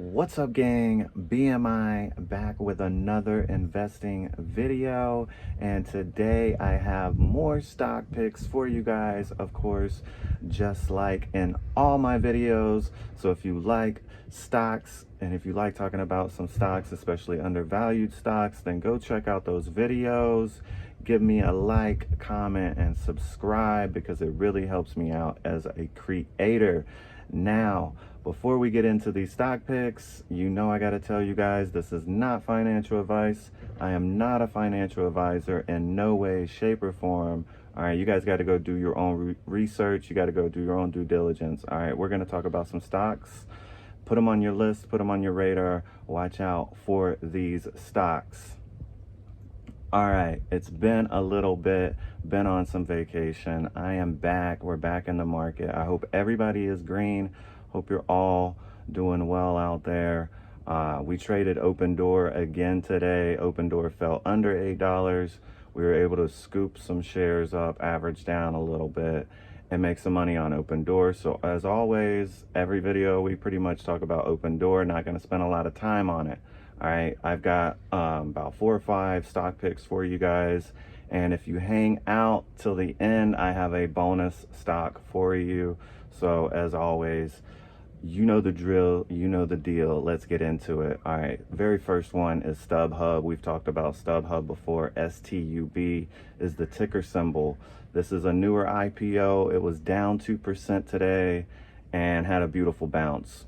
What's up, gang? BMI back with another investing video, and today I have more stock picks for you guys, of course, just like in all my videos. So if you like stocks and if you like talking about some stocks, especially undervalued stocks, then go check out those videos. Give me a like, comment, and subscribe because it really helps me out as a creator. Now, before we get into these stock picks, you know I got to tell you guys, this is not financial advice. I am not a financial advisor in no way, shape, or form. All right, you guys got to go do your own research. You got to go do your own due diligence. All right, we're going to talk about some stocks. Put them on your list, put them on your radar. Watch out for these stocks. All right, it's been a little bit, been on some vacation. I am back. We're back in the market. I hope everybody is green. Hope you're all doing well out there. We traded Open Door again today. Open Door fell under $8. We were able to scoop some shares up, average down a little bit, and make some money on Open Door. So as always, every video we pretty much talk about Open Door. Not going to spend a lot of time on it. All right, I've got about 4 or 5 stock picks for you guys. And if you hang out till the end, I have a bonus stock for you. So as always, you know the drill, you know the deal. Let's get into it. All right, very first one is STUB. We've talked about STUB before. STUB is the ticker symbol. This is a newer IPO. It was down 2% today and had a beautiful bounce.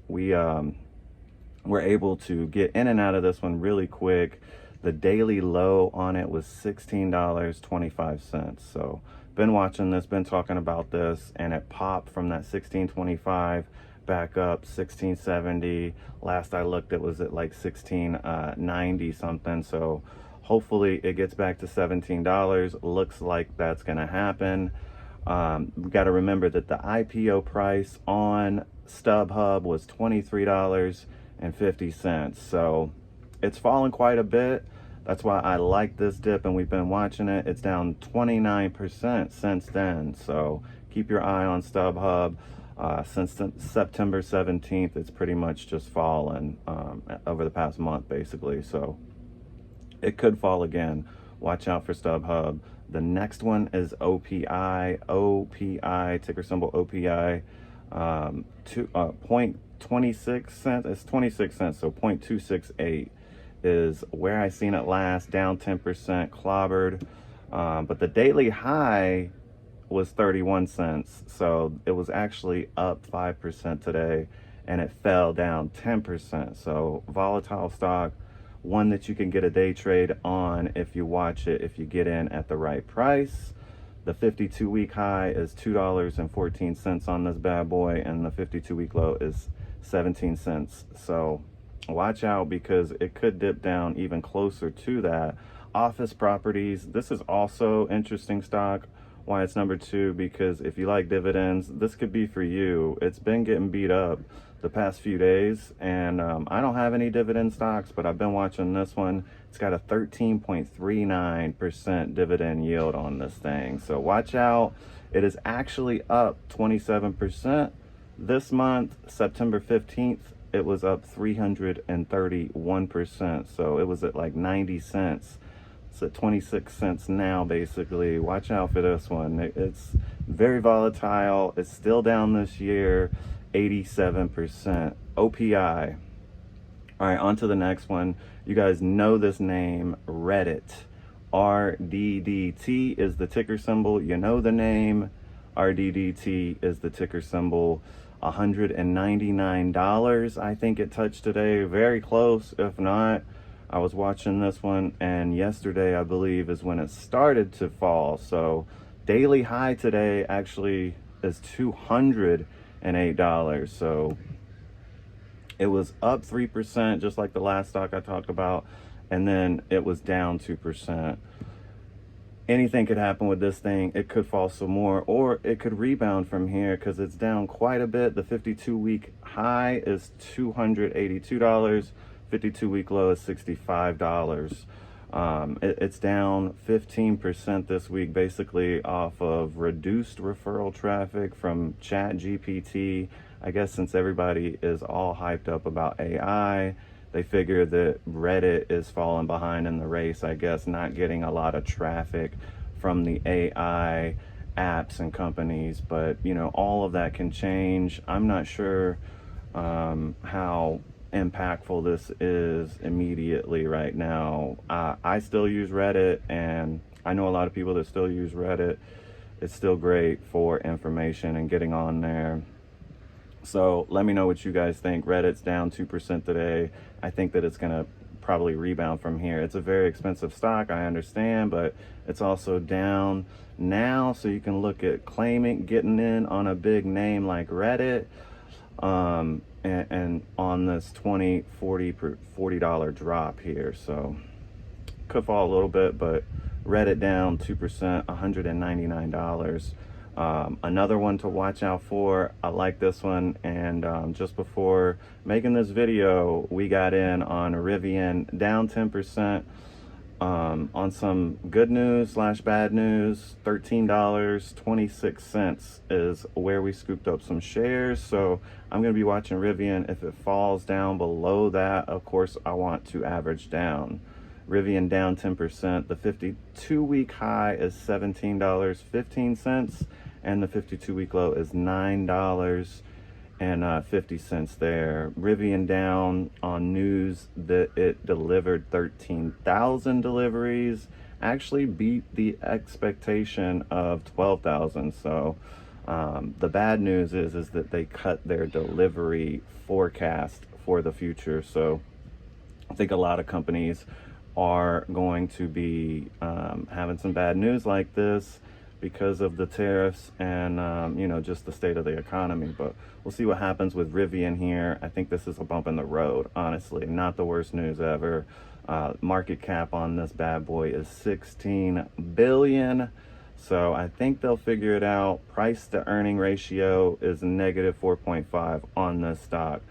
We're able to get in and out of this one really quick. The daily low on it was $16.25. So been watching this, been talking about this, and it popped from that $16.25 back up $16.70. Last I looked, it was at like $16.90 something. So hopefully it gets back to $17. Looks like that's gonna happen. We got to remember that the IPO price on STUB was $23.50. So it's fallen quite a bit. That's why I like this dip, and we've been watching it. It's down 29% since then. So keep your eye on STUB. Since September 17th, it's pretty much just fallen over the past month, basically. So it could fall again. Watch out for STUB. The next one is OPI. OPI, ticker symbol OPI. 0.26 cents. It's 26 cents, so 0.268 is where I seen it last, down 10%, clobbered. But the daily high was 31 cents, so it was actually up 5% today, and it fell down 10%. So volatile stock, one that you can get a day trade on if you watch it, if you get in at the right price. The 52-week high is $2.14 on this bad boy, and the 52-week low is 17 cents. So watch out, because it could dip down even closer to that. Office properties, this is also interesting stock. Why it's number 2, because if you like dividends, this could be for you. It's been getting beat up the past few days, and I don't have any dividend stocks, but I've been watching this one. It's got a 13.39% dividend yield on this thing, so watch out. It is actually up 27% this month. September 15th, it was up 331%, so it was at like 90 cents. It's at 26 cents now, basically. Watch out for this one. It's very volatile. It's still down this year, 87%. OPI. All right, on to the next one. You guys know this name, Reddit. RDDT is the ticker symbol. You know the name. RDDT is the ticker symbol. $199, I think it touched today. Very close, if not. I was watching this one, and yesterday I believe is when it started to fall. So daily high today actually is $208. So it was up 3%, just like the last stock I talked about, and then it was down 2%. Anything could happen with this thing. It could fall some more, or it could rebound from here, because it's down quite a bit. The 52-week high is $282. 52-week low is $65. It's down 15% this week, basically off of reduced referral traffic from ChatGPT. I guess since everybody is all hyped up about AI, they figure that Reddit is falling behind in the race, I guess, not getting a lot of traffic from the AI apps and companies. But you know, all of that can change. I'm not sure how impactful this is immediately right now. I still use Reddit, and I know a lot of people that still use Reddit. It's still great for information and getting on there. So let me know what you guys think. Reddit's down 2% today. I think that it's gonna probably rebound from here. It's a very expensive stock, I understand, but it's also down now, so you can look at claiming, getting in on a big name like Reddit, and on this $40 drop here. So could fall a little bit, but Reddit down 2%, $199. Another one to watch out for. I like this one, and just before making this video, we got in on RIVN, down 10%. On some good news slash bad news, $13.26 is where we scooped up some shares. So I'm going to be watching RIVN. If it falls down below that, of course, I want to average down. RIVN down 10%. The 52-week high is $17.15, and the 52-week low is $9.50 there. RIVN down on news that it delivered 13,000 deliveries, actually beat the expectation of 12,000. So the bad news is that they cut their delivery forecast for the future. So I think a lot of companies are going to be having some bad news like this because of the tariffs and you know, just the state of the economy. But we'll see what happens with RIVN here. I think this is a bump in the road, honestly. Not the worst news ever. Market cap on this bad boy is 16 billion. So I think they'll figure it out. Price to earning ratio is negative 4.5 on this stock.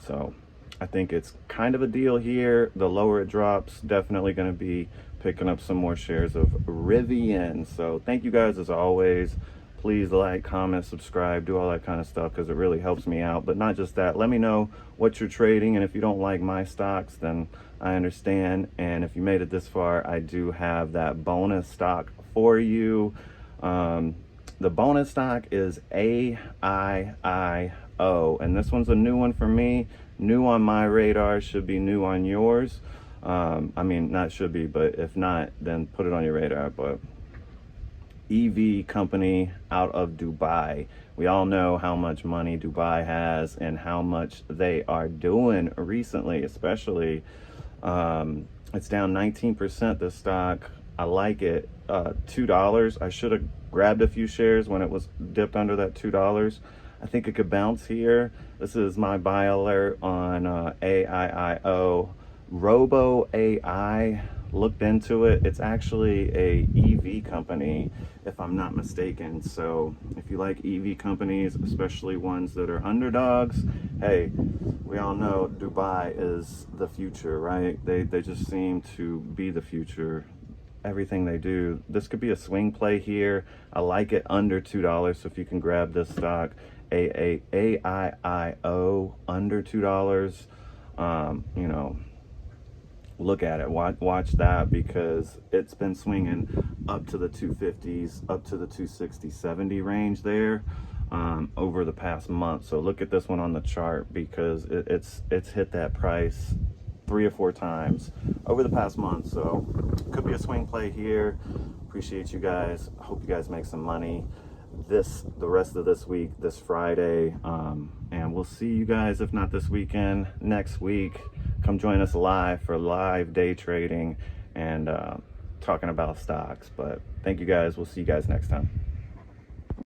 So I think it's kind of a deal here. The lower it drops, definitely going to be picking up some more shares of RIVN. So thank you guys as always. Please like, comment, subscribe, do all that kind of stuff, because it really helps me out. But not just that, let me know what you're trading, and if you don't like my stocks, then I understand. And if you made it this far, I do have that bonus stock for you. The bonus stock is AIIO, and this one's a new one for me. New on my radar, should be new on yours. I mean, not should be, but if not, then put it on your radar. But EV company out of Dubai. We all know how much money Dubai has and how much they are doing recently, especially. It's down 19%, this stock. I like it. $2. I should have grabbed a few shares when it was dipped under that $2. I think it could bounce here. This is my buy alert on AIIO. Robo AI, looked into it. It's actually a EV company, if I'm not mistaken. So if you like EV companies, especially ones that are underdogs, hey, we all know Dubai is the future, right? They just seem to be the future. Everything they do. This could be a swing play here. I like it under $2. So if you can grab this stock, AIIO under $2, you know, look at it, watch that, because it's been swinging up to the 250s, up to the 260, 70 range there over the past month. So look at this one on the chart, because it's hit that price 3 or 4 times over the past month. So could be a swing play here. Appreciate you guys. I hope you guys make some money the rest of this week, this Friday, and we'll see you guys, if not this weekend, next week. Come join us live for live day trading and talking about stocks. But thank you guys. We'll see you guys next time.